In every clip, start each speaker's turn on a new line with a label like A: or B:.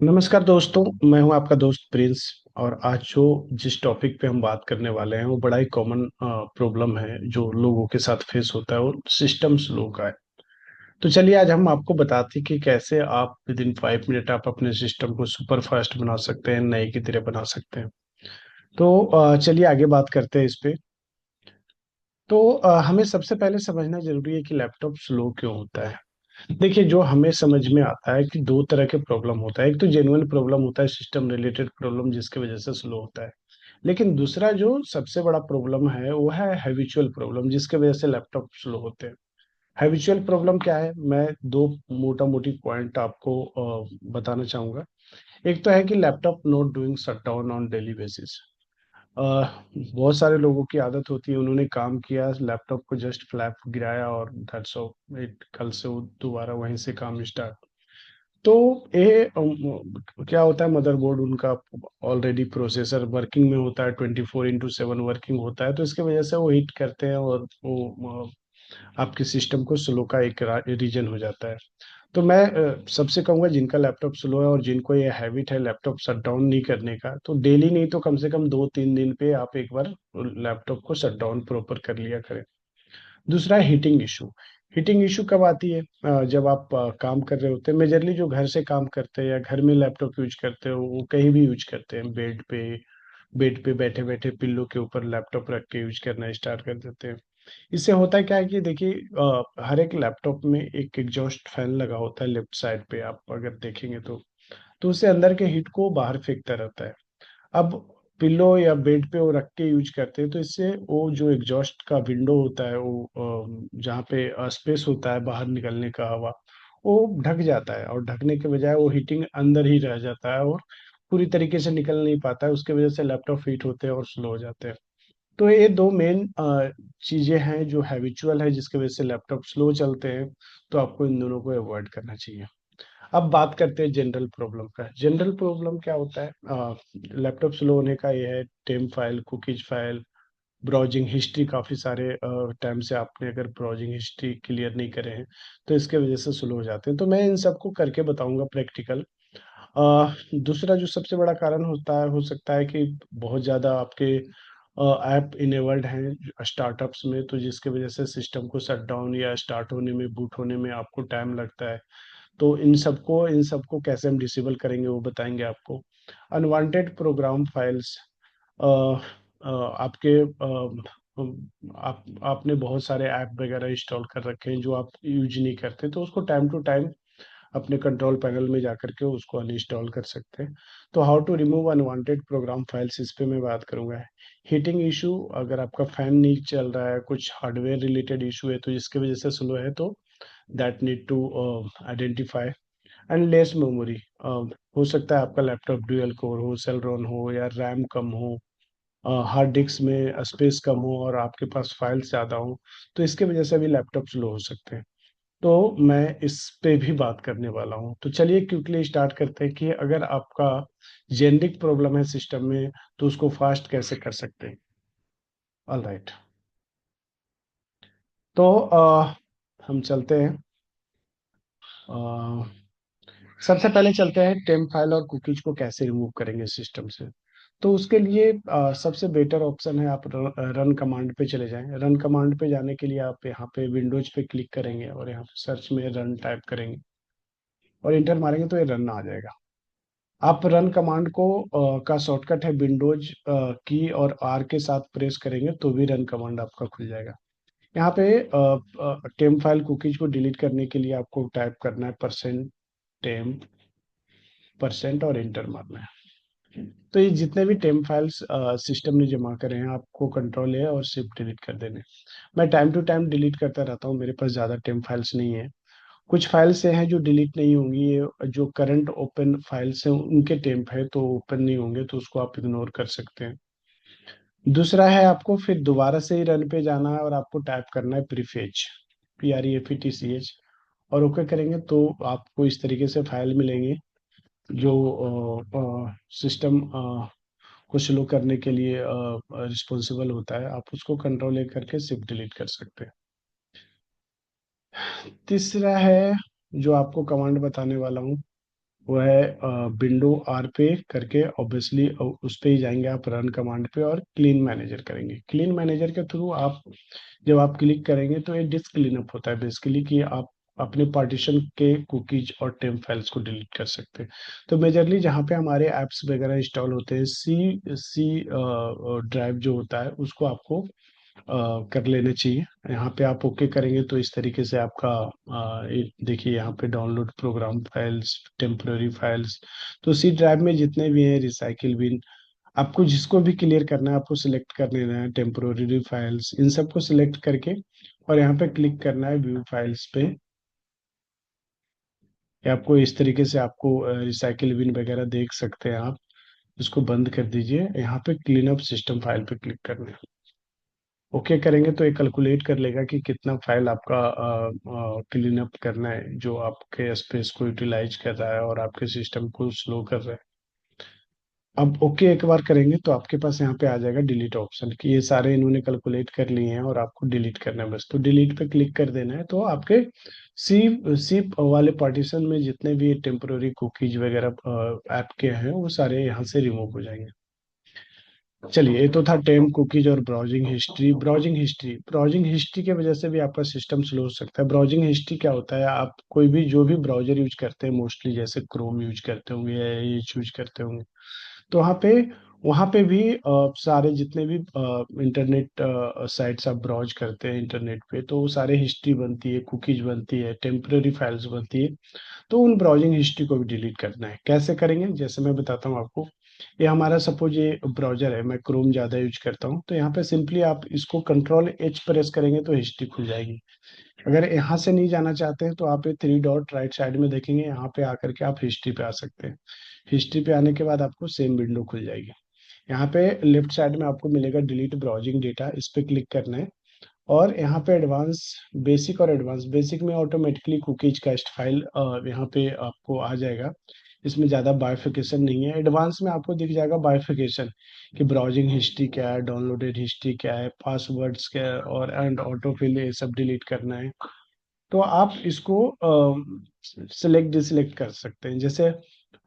A: नमस्कार दोस्तों। मैं हूं आपका दोस्त प्रिंस। और आज जो जिस टॉपिक पे हम बात करने वाले हैं वो बड़ा ही कॉमन प्रॉब्लम है जो लोगों के साथ फेस होता है, वो सिस्टम स्लो का है। तो चलिए आज हम आपको बताते हैं कि कैसे आप विद इन 5 मिनट आप अपने सिस्टम को सुपर फास्ट बना सकते हैं, नए की तरह बना सकते हैं। तो चलिए आगे बात करते हैं इस पे। तो हमें सबसे पहले समझना जरूरी है कि लैपटॉप स्लो क्यों होता है। देखिए, जो हमें समझ में आता है कि दो तरह के प्रॉब्लम होता है। एक तो जेन्युइन प्रॉब्लम होता है, सिस्टम रिलेटेड प्रॉब्लम जिसकी वजह से स्लो होता है। लेकिन दूसरा जो सबसे बड़ा प्रॉब्लम है वो है हैबिचुअल प्रॉब्लम जिसकी वजह से लैपटॉप स्लो होते हैं। हैबिचुअल प्रॉब्लम क्या है, मैं दो मोटा मोटी पॉइंट आपको बताना चाहूंगा। एक तो है कि laptop not doing shut down on daily basis. बहुत सारे लोगों की आदत होती है, उन्होंने काम किया, लैपटॉप को जस्ट फ्लैप गिराया और दैट्स ऑल इट, कल से वो दोबारा वहीं से काम स्टार्ट। तो ये क्या होता है, मदरबोर्ड उनका ऑलरेडी प्रोसेसर वर्किंग में होता है, 24/7 वर्किंग होता है, तो इसके वजह से वो हिट करते हैं और वो आपके सिस्टम को स्लो का एक रीजन हो जाता है। तो मैं सबसे कहूंगा जिनका लैपटॉप स्लो है और जिनको ये हैबिट है लैपटॉप शट डाउन नहीं करने का, तो डेली नहीं तो कम से कम 2-3 दिन पे आप एक बार लैपटॉप को शट डाउन प्रॉपर कर लिया करें। दूसरा है हीटिंग इशू। हीटिंग इशू कब आती है? जब आप काम कर रहे होते हैं, मेजरली जो घर से काम करते हैं या घर में लैपटॉप यूज करते हो वो कहीं भी यूज करते हैं, बेड पे बैठे बैठे पिल्लो के ऊपर लैपटॉप रख के यूज करना स्टार्ट कर देते हैं। इससे होता क्या है कि देखिए, हर एक लैपटॉप में एक एग्जॉस्ट फैन लगा होता है लेफ्ट साइड पे, आप अगर देखेंगे तो उससे अंदर के हीट को बाहर फेंकता रहता है। अब पिल्लो या बेड पे वो रख के यूज करते हैं, तो इससे वो जो एग्जॉस्ट का विंडो होता है, वो जहाँ पे स्पेस होता है बाहर निकलने का हवा, वो ढक जाता है और ढकने के बजाय वो हीटिंग अंदर ही रह जाता है और पूरी तरीके से निकल नहीं पाता है। उसके वजह से लैपटॉप हीट होते हैं और स्लो हो जाते हैं। तो ये दो मेन चीजें हैं जो हैबिचुअल है जिसकी वजह से लैपटॉप स्लो चलते हैं। तो आपको इन दोनों को अवॉइड करना चाहिए। अब बात करते हैं जनरल प्रॉब्लम का। जनरल प्रॉब्लम क्या होता है लैपटॉप स्लो होने का? ये है temp file, cookies file, browsing history. काफी सारे टाइम से आपने अगर ब्राउजिंग हिस्ट्री क्लियर नहीं करे हैं तो इसके वजह से स्लो हो जाते हैं। तो मैं इन सबको करके बताऊंगा प्रैक्टिकल। दूसरा जो सबसे बड़ा कारण होता है, हो सकता है कि बहुत ज़्यादा आपके ऐप इनेबल्ड हैं स्टार्टअप्स में, तो जिसकी वजह से सिस्टम को शट डाउन या स्टार्ट होने में, बूट होने में आपको टाइम लगता है। तो इन सबको कैसे हम डिसेबल करेंगे वो बताएंगे आपको। अनवांटेड प्रोग्राम फाइल्स, आपके आपने बहुत सारे ऐप वगैरह इंस्टॉल कर रखे हैं जो आप यूज नहीं करते, तो उसको टाइम टू टाइम अपने कंट्रोल पैनल में जाकर के उसको अनइंस्टॉल कर सकते हैं। तो how to remove unwanted program files, इस पे मैं बात करूंगा। हीटिंग इशू, अगर आपका फैन नहीं चल रहा है, कुछ हार्डवेयर रिलेटेड इशू है तो जिसकी वजह से स्लो है, तो that need to identify. And less memory, हो सकता है आपका लैपटॉप ड्यूअल कोर हो, सेलरॉन हो या रैम कम हो, हार्ड डिस्क में स्पेस कम हो और आपके पास फाइल्स ज़्यादा हो, तो इसके वजह से भी लैपटॉप स्लो हो सकते हैं। तो मैं इस पे भी बात करने वाला हूँ। तो चलिए क्विकली स्टार्ट करते हैं कि अगर आपका जेनरिक प्रॉब्लम है सिस्टम में तो उसको फास्ट कैसे कर सकते हैं। All right. तो हम चलते हैं। अ, सबसे पहले चलते हैं टेम्प फाइल और कुकीज को कैसे रिमूव करेंगे सिस्टम से। तो उसके लिए सबसे बेटर ऑप्शन है आप रन कमांड पे चले जाएं। रन कमांड पे जाने के लिए आप यहाँ पे विंडोज पे क्लिक करेंगे और यहाँ पे सर्च में रन टाइप करेंगे और इंटर मारेंगे तो ये रन आ जाएगा। आप रन कमांड को का शॉर्टकट है विंडोज की और आर के साथ प्रेस करेंगे तो भी रन कमांड आपका खुल जाएगा। यहाँ पे टेम्प फाइल कुकीज को डिलीट करने के लिए आपको टाइप करना है %temp और इंटर मारना है। तो ये जितने भी टेम्प फाइल्स सिस्टम ने जमा करे हैं आपको कंट्रोल है और सिर्फ डिलीट कर देने। मैं टाइम टू टाइम डिलीट करता रहता हूँ, मेरे पास ज़्यादा टेम्प फाइल्स नहीं है। कुछ फाइल्स हैं जो डिलीट नहीं होंगी, ये जो करंट ओपन फाइल्स हैं उनके टेम्प है तो ओपन नहीं होंगे, तो उसको आप इग्नोर कर सकते हैं। दूसरा है आपको फिर दोबारा से ही रन पे जाना है और आपको टाइप करना है प्रीफेच, PREFETCH, और ओके करेंगे तो आपको इस तरीके से फाइल मिलेंगे जो सिस्टम को स्लो करने के लिए रिस्पॉन्सिबल होता है। आप उसको कंट्रोल ए करके सिर्फ डिलीट कर सकते हैं। तीसरा है जो आपको कमांड बताने वाला हूँ, वो है विंडो आर पे करके, ऑब्वियसली उस पे ही जाएंगे आप, रन कमांड पे, और क्लीन मैनेजर करेंगे। क्लीन मैनेजर के थ्रू आप जब आप क्लिक करेंगे तो ये डिस्क क्लीनअप होता है बेसिकली, कि आप अपने पार्टीशन के कुकीज और टेम्प फाइल्स को डिलीट कर सकते हैं। तो मेजरली जहाँ पे हमारे ऐप्स वगैरह इंस्टॉल होते हैं, सी सी ड्राइव जो होता है उसको आपको कर लेने चाहिए। यहाँ पे आप ओके करेंगे तो इस तरीके से आपका देखिए यहाँ पे download program files, temporary files, तो सी ड्राइव में जितने भी हैं, रिसाइकिल बिन, आपको जिसको भी क्लियर करना है आपको सिलेक्ट कर लेना है, टेम्पररी फाइल्स इन सबको सिलेक्ट करके, और यहाँ पे क्लिक करना है व्यू फाइल्स पे। ये आपको इस तरीके से आपको रिसाइकिल बिन वगैरह देख सकते हैं आप। इसको बंद कर दीजिए, यहाँ पे क्लीन अप सिस्टम फाइल पे क्लिक करना है। ओके करेंगे तो ये कैलकुलेट कर लेगा कि कितना फाइल आपका क्लीन अप करना है, जो आपके स्पेस को यूटिलाइज कर रहा है और आपके सिस्टम को स्लो कर रहा है। अब ओके एक बार करेंगे तो आपके पास यहाँ पे आ जाएगा डिलीट ऑप्शन, कि ये सारे इन्होंने कैलकुलेट कर लिए हैं और आपको डिलीट करना है बस। तो डिलीट पे क्लिक कर देना है, तो आपके सी सी वाले पार्टीशन में जितने भी टेम्पोररी कुकीज वगैरह ऐप के हैं वो सारे यहाँ से रिमूव हो जाएंगे। चलिए, ये तो था टेम कुकीज और ब्राउजिंग हिस्ट्री। ब्राउजिंग हिस्ट्री की वजह से भी आपका सिस्टम स्लो हो सकता है। ब्राउजिंग हिस्ट्री क्या होता है, आप कोई भी जो भी ब्राउजर यूज करते हैं मोस्टली, जैसे क्रोम यूज करते होंगे या एज यूज करते होंगे, तो वहाँ पे भी सारे जितने भी इंटरनेट साइट्स आप ब्राउज करते हैं इंटरनेट पे, तो वो सारे हिस्ट्री बनती है, कुकीज बनती है, टेम्पररी फाइल्स बनती है। तो उन ब्राउजिंग हिस्ट्री को भी डिलीट करना है। कैसे करेंगे, जैसे मैं बताता हूँ आपको। ये हमारा सपोज ये ब्राउजर है, मैं क्रोम ज़्यादा यूज करता हूँ, तो यहाँ पे सिंपली आप इसको कंट्रोल एच प्रेस करेंगे तो हिस्ट्री खुल जाएगी। अगर यहाँ से नहीं जाना चाहते हैं तो आप ये थ्री डॉट राइट साइड में देखेंगे, यहाँ पे आकर के आप हिस्ट्री पे आ सकते हैं। हिस्ट्री पे आने के बाद आपको सेम विंडो खुल जाएगी। यहाँ पे लेफ्ट साइड में आपको मिलेगा डिलीट ब्राउजिंग डेटा, इस पे क्लिक करना है। और यहाँ पे एडवांस, बेसिक और एडवांस, बेसिक में ऑटोमेटिकली कुकीज कास्ट फाइल यहाँ पे आपको आ जाएगा, इसमें ज़्यादा बाइफिकेशन नहीं है। एडवांस में आपको दिख जाएगा बाइफिकेशन, कि ब्राउजिंग हिस्ट्री क्या है, डाउनलोडेड हिस्ट्री क्या है, पासवर्ड्स क्या है, और एंड ऑटोफिल, ये सब डिलीट करना है। तो आप इसको सिलेक्ट डिसलेक्ट कर सकते हैं। जैसे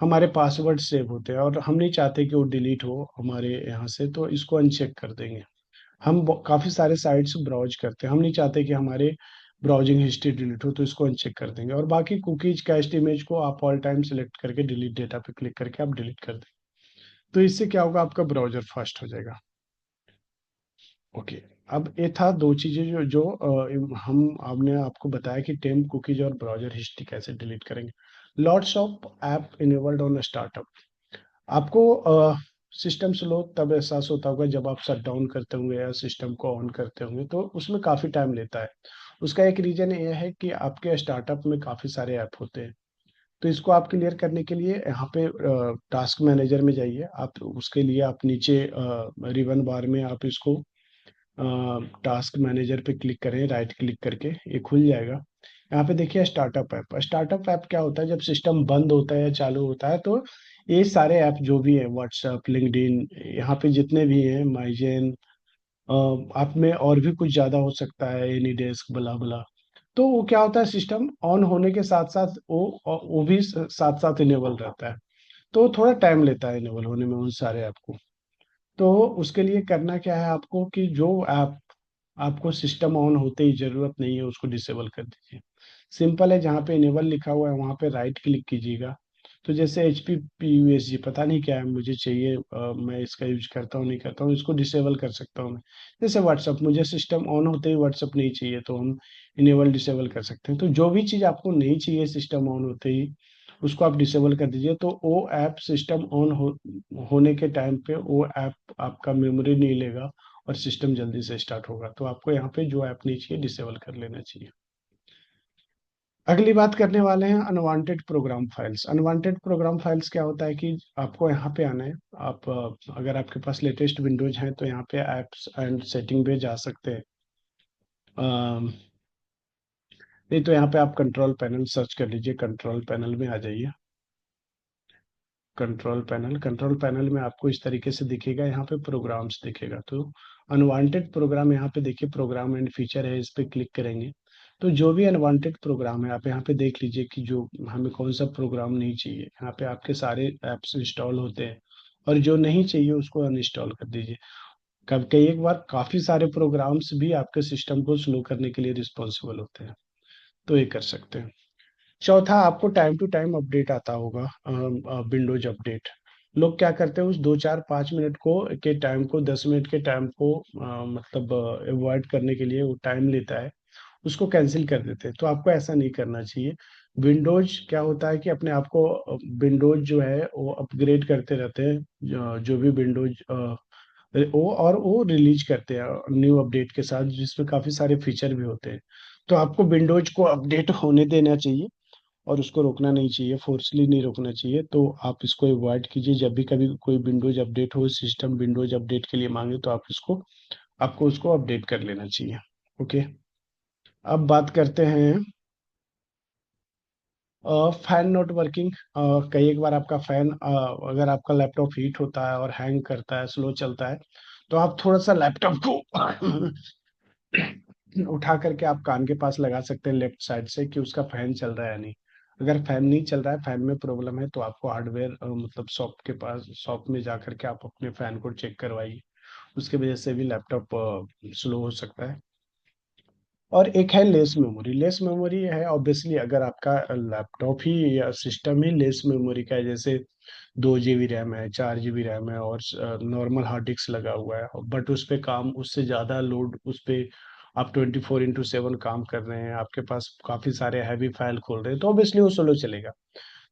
A: हमारे पासवर्ड सेव होते हैं और हम नहीं चाहते कि वो डिलीट हो हमारे यहाँ से, तो इसको अनचेक कर देंगे। हम काफी सारे साइट्स ब्राउज करते हैं, हम नहीं चाहते कि हमारे ब्राउजिंग हिस्ट्री डिलीट हो, तो इसको अनचेक कर देंगे। और बाकी कुकीज कैस्ट इमेज को आप ऑल टाइम सेलेक्ट करके डिलीट डेटा पे क्लिक करके आप डिलीट कर दें। तो इससे क्या होगा, आपका ब्राउजर फास्ट हो जाएगा। ओके। अब ये था दो चीजें जो हम आपने आपको बताया कि टेम कुकीज और ब्राउजर हिस्ट्री कैसे डिलीट करेंगे। Lots of app enabled on startup. आपको सिस्टम स्लो तब एहसास होता होगा जब आप शट डाउन करते होंगे या सिस्टम को ऑन करते होंगे, तो उसमें काफ़ी टाइम लेता है। उसका एक रीजन ये है कि आपके स्टार्टअप में काफ़ी सारे ऐप होते हैं। तो इसको आप क्लियर करने के लिए यहाँ पे टास्क मैनेजर में जाइए आप। उसके लिए आप नीचे रिबन बार में आप इसको टास्क मैनेजर पे क्लिक करें, राइट क्लिक करके ये खुल जाएगा। यहाँ पे देखिए स्टार्टअप ऐप। स्टार्टअप ऐप क्या होता है, जब सिस्टम बंद होता है या चालू होता है, तो ये सारे ऐप जो भी है, व्हाट्सएप, लिंक्डइन, यहाँ पे जितने भी हैं, माइजेन, आप में और भी कुछ ज्यादा हो सकता है, एनी डेस्क, बला बला। तो वो क्या होता है, सिस्टम ऑन होने के साथ साथ वो भी साथ साथ इनेबल रहता है। तो थोड़ा टाइम लेता है इनेबल होने में उन सारे ऐप को। तो उसके लिए करना क्या है आपको, कि जो ऐप आपको सिस्टम ऑन होते ही जरूरत नहीं है उसको डिसेबल कर दीजिए। सिंपल है, जहाँ पे इनेबल लिखा हुआ है वहाँ पे राइट क्लिक कीजिएगा। तो जैसे H P P U S G पता नहीं क्या है, मुझे चाहिए, मैं इसका यूज करता हूँ नहीं करता हूँ, इसको डिसेबल कर सकता हूँ मैं। जैसे व्हाट्सअप, मुझे सिस्टम ऑन होते ही व्हाट्सअप नहीं चाहिए, तो हम इनेबल डिसेबल कर सकते हैं। तो जो भी चीज़ आपको नहीं चाहिए सिस्टम ऑन होते ही, उसको आप डिसेबल कर दीजिए। तो वो ऐप सिस्टम होने के टाइम पे वो ऐप आपका मेमोरी नहीं लेगा और सिस्टम जल्दी से स्टार्ट होगा। तो आपको यहाँ पे जो ऐप नहीं चाहिए डिसेबल कर लेना चाहिए। अगली बात करने वाले हैं unwanted program files. Unwanted program files क्या होता है, कि आपको यहाँ पे आना है। आप अगर आपके पास लेटेस्ट विंडोज हैं तो यहाँ पे एप्स एंड सेटिंग पे जा सकते हैं। नहीं तो यहाँ पे आप कंट्रोल पैनल सर्च कर लीजिए, कंट्रोल पैनल में आ जाइए। कंट्रोल पैनल में आपको इस तरीके से दिखेगा, यहाँ पे प्रोग्राम्स दिखेगा। तो अनवांटेड प्रोग्राम यहाँ पे देखिए, प्रोग्राम एंड फीचर है, इस पे क्लिक करेंगे तो जो भी अनवांटेड प्रोग्राम है आप यहाँ पे देख लीजिए कि जो हमें कौन सा प्रोग्राम नहीं चाहिए, यहाँ पे आपके सारे ऐप्स इंस्टॉल होते हैं, और जो नहीं चाहिए उसको अनइंस्टॉल कर दीजिए। कब कई एक बार काफी सारे प्रोग्राम्स भी आपके सिस्टम को स्लो करने के लिए रिस्पॉन्सिबल होते हैं, तो ये कर सकते हैं। चौथा, आपको टाइम टू टाइम अपडेट आता होगा, विंडोज अपडेट। लोग क्या करते हैं, उस 2 4 5 मिनट को के टाइम को, 10 मिनट के टाइम को मतलब अवॉइड करने के लिए वो टाइम लेता है, उसको कैंसिल कर देते हैं। तो आपको ऐसा नहीं करना चाहिए। विंडोज क्या होता है कि अपने आप को, विंडोज जो है वो अपग्रेड करते रहते हैं, जो भी विंडोज वो रिलीज करते हैं न्यू अपडेट के साथ, जिसमें काफी सारे फीचर भी होते हैं। तो आपको विंडोज को अपडेट होने देना चाहिए, और उसको रोकना नहीं चाहिए, फोर्सली नहीं रोकना चाहिए। तो आप इसको अवॉइड कीजिए। जब भी कभी कोई विंडोज अपडेट हो, सिस्टम विंडोज अपडेट के लिए मांगे, तो आपको उसको अपडेट कर लेना चाहिए। ओके। अब बात करते हैं फैन नॉट वर्किंग। कई एक बार आपका फैन, अगर आपका लैपटॉप हीट होता है और हैंग करता है, स्लो चलता है, तो आप थोड़ा सा लैपटॉप को उठा करके आप कान के पास लगा सकते हैं लेफ्ट साइड से, कि उसका फैन चल रहा है या नहीं। अगर फैन नहीं चल रहा है, फैन में प्रॉब्लम है, तो आपको हार्डवेयर मतलब शॉप में जा करके आप अपने फैन को चेक करवाइए। उसके वजह से भी लैपटॉप स्लो हो सकता है। और एक है लेस मेमोरी। लेस मेमोरी है ऑब्वियसली, अगर आपका लैपटॉप ही या सिस्टम ही लेस मेमोरी का है, जैसे 2 GB रैम है, 4 GB रैम है, और नॉर्मल हार्ड डिस्क लगा हुआ है, बट उस पे काम, उससे ज़्यादा लोड उस पे आप 24/7 काम कर रहे हैं, आपके पास काफ़ी सारे हैवी फाइल खोल रहे हैं, तो ऑब्वियसली वो स्लो चलेगा।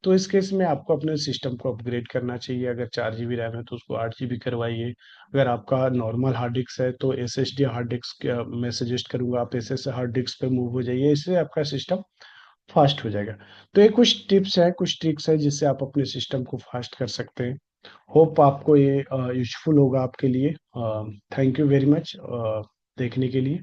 A: तो इस केस में आपको अपने सिस्टम को अपग्रेड करना चाहिए। अगर 4 GB रैम है तो उसको 8 GB करवाइए। अगर आपका नॉर्मल हार्ड डिस्क है तो SSD हार्ड डिस्क मैं सजेस्ट करूंगा, आप SSD हार्ड डिस्क पे मूव हो जाइए, इससे आपका सिस्टम फास्ट हो जाएगा। तो ये कुछ टिप्स है, कुछ ट्रिक्स है, जिससे आप अपने सिस्टम को फास्ट कर सकते हैं। होप आपको ये यूजफुल होगा आपके लिए। थैंक यू वेरी मच देखने के लिए।